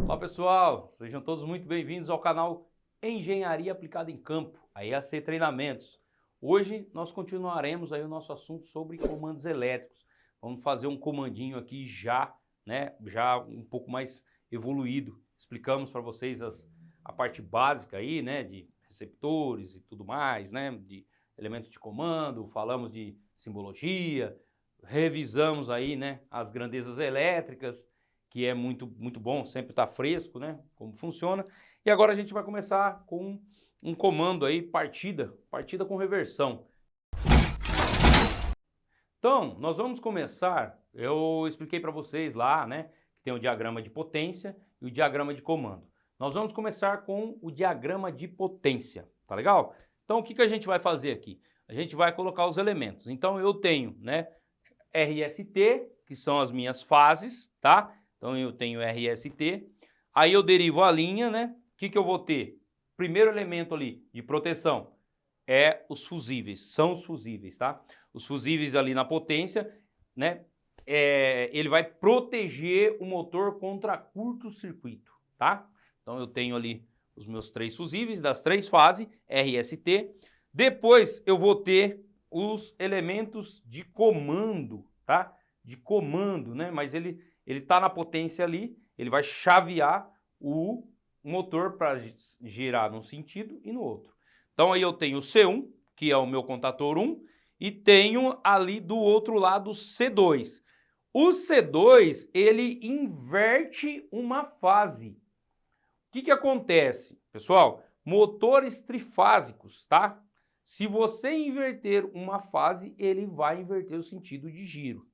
Olá pessoal, sejam todos muito bem-vindos ao canal Engenharia Aplicada em Campo, a EAC Treinamentos. Hoje nós continuaremos aí o nosso assunto sobre comandos elétricos. Vamos fazer um comandinho aqui já um pouco mais evoluído. Explicamos para vocês a parte básica aí, né, de receptores e tudo mais, né, de elementos de comando, falamos de simbologia, revisamos aí, né, as grandezas elétricas, que é muito bom, sempre está fresco, né, como funciona. E agora a gente vai começar com um comando aí, partida com reversão. Então, nós vamos começar, eu expliquei para vocês lá, né, que tem o diagrama de potência e o diagrama de comando. Nós vamos começar com o diagrama de potência, tá legal? Então, o que a gente vai fazer aqui? A gente vai colocar os elementos. Então, eu tenho, né, RST, que são as minhas fases, tá? Então, eu tenho RST, aí eu derivo a linha, né? O que eu vou ter? Primeiro elemento ali de proteção é os fusíveis, são os fusíveis, tá? Os fusíveis ali na potência, né? Ele vai proteger o motor contra curto-circuito, tá? Então, eu tenho ali os meus três fusíveis das três fases, RST. Depois, eu vou ter os elementos de comando, tá? De comando, né? Mas ele está na potência ali, ele vai chavear o motor para girar num sentido e no outro. Então aí eu tenho o C1, que é o meu contator 1, e tenho ali do outro lado o C2. O C2, ele inverte uma fase. O que acontece, pessoal? Motores trifásicos, tá? Se você inverter uma fase, ele vai inverter o sentido de giro.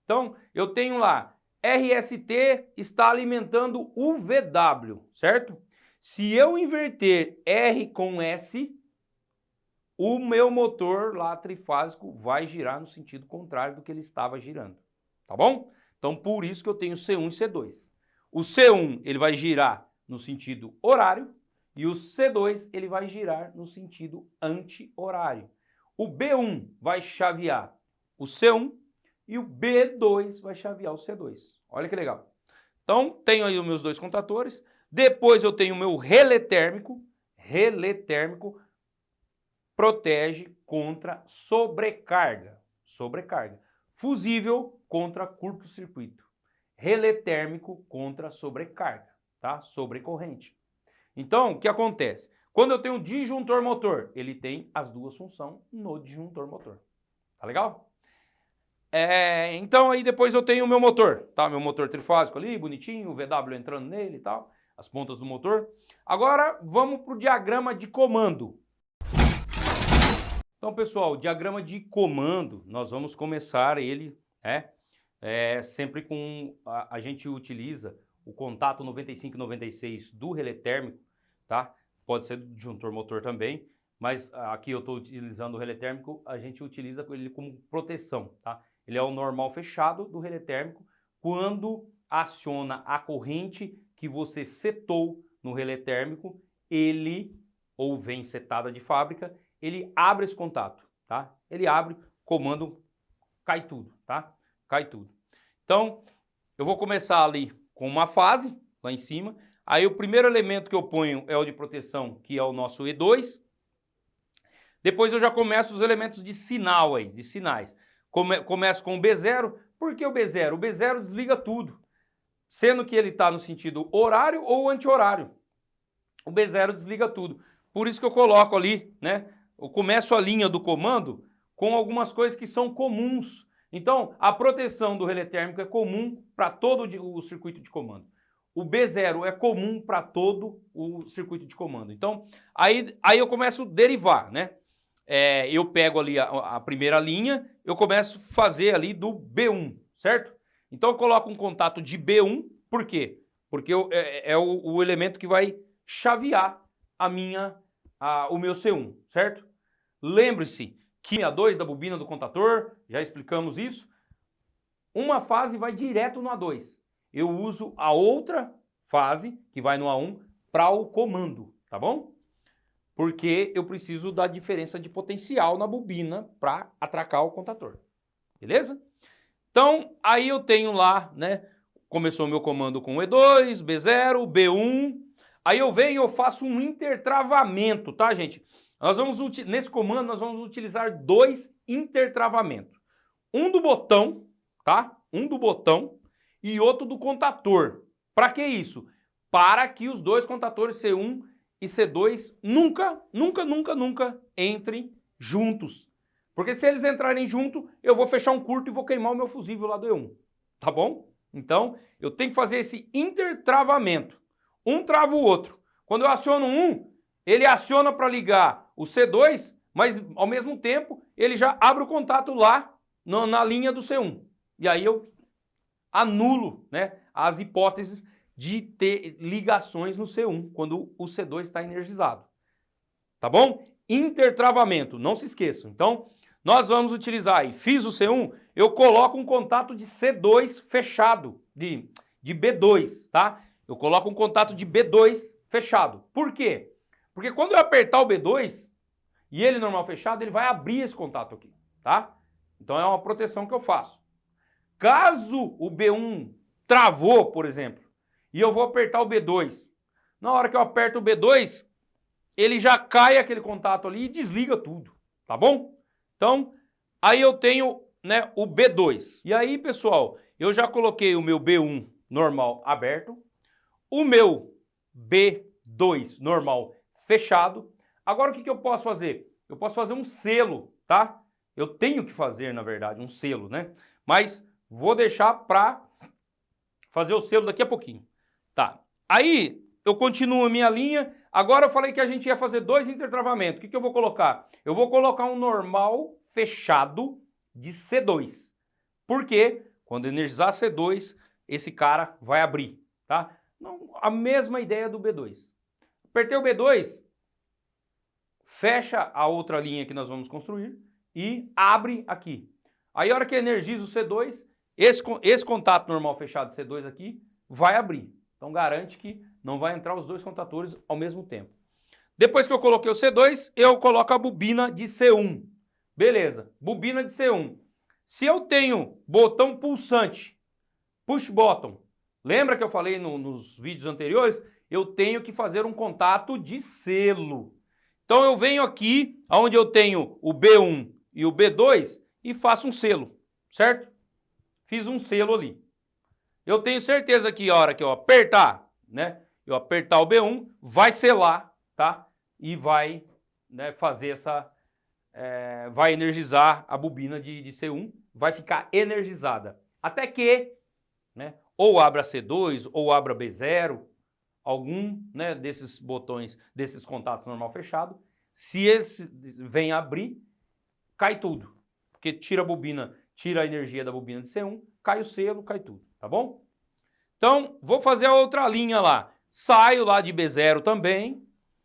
Então, eu tenho lá, RST está alimentando o VW, certo? Se eu inverter R com S, o meu motor lá trifásico vai girar no sentido contrário do que ele estava girando, tá bom? Então, por isso que eu tenho C1 e C2. O C1, ele vai girar no sentido horário e o C2, ele vai girar no sentido anti-horário. O B1 vai chavear o C1 e o B2 vai chavear o C2. Olha que legal. Então, tenho aí os meus dois contatores. Depois eu tenho o meu relé térmico. Relé térmico protege contra sobrecarga. Sobrecarga. Fusível contra curto-circuito. Relé térmico contra sobrecarga, tá? Sobrecorrente. Então, o que acontece? Quando eu tenho um disjuntor motor, ele tem as duas funções no disjuntor motor. Tá legal? Então aí depois eu tenho o meu motor, tá? Meu motor trifásico ali, bonitinho, o VW entrando nele e tal, as pontas do motor. Agora vamos para o diagrama de comando. Então, pessoal, o diagrama de comando, nós vamos começar ele, sempre com, a gente utiliza o contato 95 e 96 do relé térmico, tá? Pode ser do disjuntor motor também, mas aqui eu estou utilizando o relé térmico, a gente utiliza ele como proteção, tá? Ele é o normal fechado do relé térmico. Quando aciona a corrente que você setou no relé térmico, ele, ou vem setada de fábrica, ele abre esse contato, tá? Ele abre, comando, cai tudo, tá? Cai tudo. Então, eu vou começar ali com uma fase, lá em cima. Aí o primeiro elemento que eu ponho é o de proteção, que é o nosso E2. Depois eu já começo os elementos de sinal aí, de sinais. Começo com o B0, por que o B0? O B0 desliga tudo, sendo que ele está no sentido horário ou anti-horário. O B0 desliga tudo. Por isso que eu coloco ali, né? Eu começo a linha do comando com algumas coisas que são comuns. Então, a proteção do relé térmico é comum para todo o circuito de comando. O B0 é comum para todo o circuito de comando. Então, aí eu começo a derivar, né? Eu pego ali a primeira linha, eu começo a fazer ali do B1, certo? Então eu coloco um contato de B1, por quê? Porque é o elemento que vai chavear o meu C1, certo? Lembre-se que a 2 da bobina do contator, já explicamos isso, uma fase vai direto no A2. Eu uso a outra fase, que vai no A1, para o comando, tá bom? Porque eu preciso da diferença de potencial na bobina para atracar o contator, beleza? Então, aí eu tenho lá, né, começou o meu comando com E2, B0, B1. Aí eu venho e eu faço um intertravamento, tá, gente? Nesse comando nós vamos utilizar 2 intertravamentos. Um do botão, tá? Um do botão e outro do contator. Para que isso? Para que os 2 contatores C1 e C2 nunca entrem juntos. Porque se eles entrarem junto, eu vou fechar um curto e vou queimar o meu fusível lá do E1. Tá bom? Então, eu tenho que fazer esse intertravamento. Um trava o outro. Quando eu aciono um, ele aciona para ligar o C2, mas ao mesmo tempo ele já abre o contato lá na linha do C1. E aí eu anulo, né, as hipóteses de ter ligações no C1 quando o C2 está energizado. Tá bom? Intertravamento, não se esqueçam. Então, nós vamos utilizar aí, fiz o C1, eu coloco um contato de C2 fechado, de B2, tá? Eu coloco um contato de B2 fechado. Por quê? Porque quando eu apertar o B2 e ele normal fechado, ele vai abrir esse contato aqui, tá? Então é uma proteção que eu faço. Caso o B1 travou, por exemplo, e eu vou apertar o B2, na hora que eu aperto o B2, ele já cai aquele contato ali e desliga tudo, tá bom? Então, aí eu tenho, né, o B2. E aí, pessoal, eu já coloquei o meu B1 normal aberto, o meu B2 normal fechado. Agora o que eu posso fazer? Eu posso fazer um selo, tá? Eu tenho que fazer, na verdade, um selo, né? Mas vou deixar para fazer o selo daqui a pouquinho. Tá. Aí eu continuo a minha linha. Agora eu falei que a gente ia fazer 2 intertravamentos. O que eu vou colocar? Eu vou colocar um normal fechado de C2. Por quê? Quando energizar C2, esse cara vai abrir, tá? Não, a mesma ideia do B2. Apertei o B2, fecha a outra linha que nós vamos construir e abre aqui. Aí a hora que energiza o C2, esse contato normal fechado C2 aqui vai abrir. Então garante que não vai entrar os 2 contatores ao mesmo tempo. Depois que eu coloquei o C2, eu coloco a bobina de C1. Beleza, bobina de C1. Se eu tenho botão pulsante, push button, lembra que eu falei nos vídeos anteriores? Eu tenho que fazer um contato de selo. Então eu venho aqui, onde eu tenho o B1 e o B2 e faço um selo, certo? Fiz um selo ali. Eu tenho certeza que a hora que eu apertar, né? Eu apertar o B1, vai selar, tá? E vai, né, fazer essa... vai energizar a bobina de C1, vai ficar energizada. Até que, né, ou abra C2 ou abra B0, algum, né, desses botões, desses contatos normal fechado, se esse vem abrir, cai tudo. Porque tira a bobina, tira a energia da bobina de C1, cai o selo, cai tudo, tá bom? Então, vou fazer a outra linha lá. Saio lá de B0 também.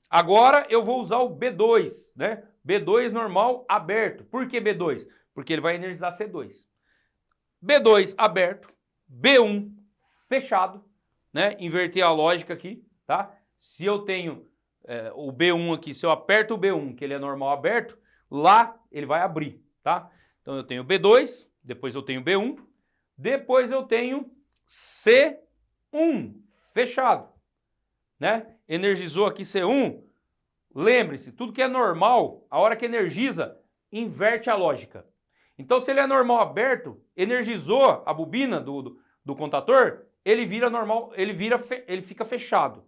Agora eu vou usar o B2, né? B2 normal aberto. Por que B2? Porque ele vai energizar C2. B2 aberto, B1 fechado, né? Inverter a lógica aqui, tá? Se eu tenho o B1 aqui, se eu aperto o B1, que ele é normal aberto, lá ele vai abrir, tá? Então eu tenho B2, depois eu tenho B1, depois eu tenho C1 fechado, né? Energizou aqui C1, lembre-se, tudo que é normal, a hora que energiza, inverte a lógica. Então, se ele é normal aberto, energizou a bobina do contator, ele vira normal, ele fica fechado.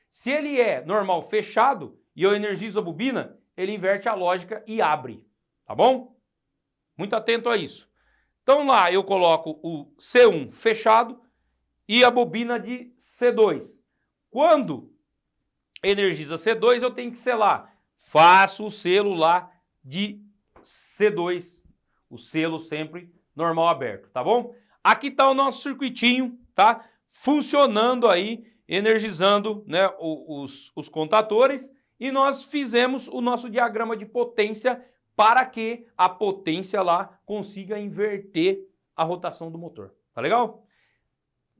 Se ele é normal fechado e eu energizo a bobina, ele inverte a lógica e abre, tá bom? Muito atento a isso. Então lá eu coloco o C1 fechado e a bobina de C2. Quando energiza C2, eu tenho que selar. Faço o selo lá de C2. O selo sempre normal aberto, tá bom? Aqui está o nosso circuitinho, tá? Funcionando aí, energizando, né, os contatores. E nós fizemos o nosso diagrama de potência para que a potência lá consiga inverter a rotação do motor. Tá legal?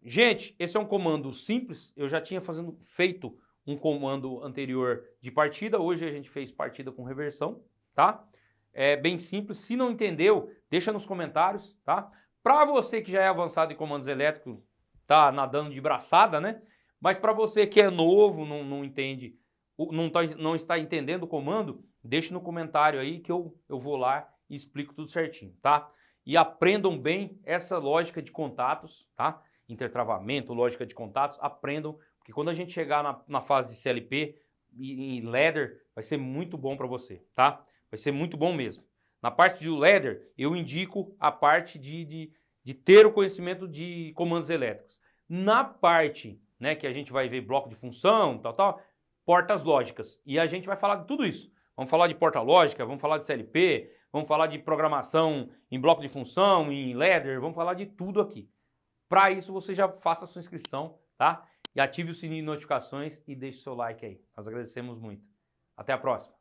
Gente, esse é um comando simples. Eu já tinha feito um comando anterior de partida. Hoje a gente fez partida com reversão, tá? É bem simples. Se não entendeu, deixa nos comentários, tá? Para você que já é avançado em comandos elétricos, tá nadando de braçada, né? Mas para você que é novo, não entende, não está entendendo o comando, deixe no comentário aí que eu vou lá e explico tudo certinho, tá? E aprendam bem essa lógica de contatos, tá? Intertravamento, lógica de contatos, aprendam, porque quando a gente chegar na fase de CLP e em ladder, vai ser muito bom para você, tá? Vai ser muito bom mesmo. Na parte do ladder, eu indico a parte de ter o conhecimento de comandos elétricos. Na parte, né, que a gente vai ver bloco de função, tal, portas lógicas. E a gente vai falar de tudo isso. Vamos falar de porta lógica, vamos falar de CLP, vamos falar de programação em bloco de função, em ladder, vamos falar de tudo aqui. Para isso, você já faça a sua inscrição, tá? E ative o sininho de notificações e deixe o seu like aí. Nós agradecemos muito. Até a próxima.